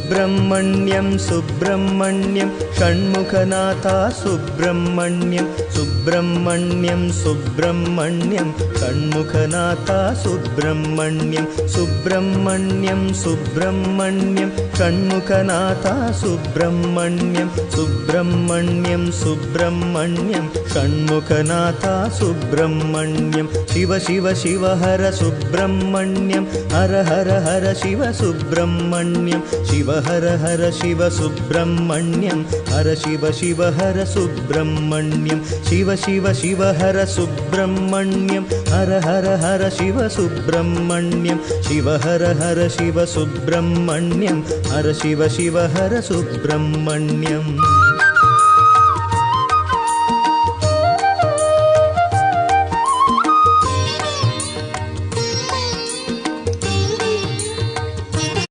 Subrahmanyam Subrahmanyam षण्मुखनाथा Subrahmanyam Subrahmanyam Subrahmanyam षण्मुखनाथा Subrahmanyam Subrahmanyam Subrahmanyam षण्मुखनाथा Subrahmanyam Subrahmanyam Subrahmanyam षण्मुखनाथा Subrahmanyam Shiva Shiva Shiva Har Subrahmanyam Har Har Har Shiva Subrahmanyam Shiva Har Shiva Subrahmanyam Har Shiva Shiva Har Subrahmanyam Shiva Shiva Shiva Har Subrahmanyam Har Har Shiva Subrahmanyam Shiva Har Shiva Subrahmanyam Har Shiva Shiva Har Subrahmanyam.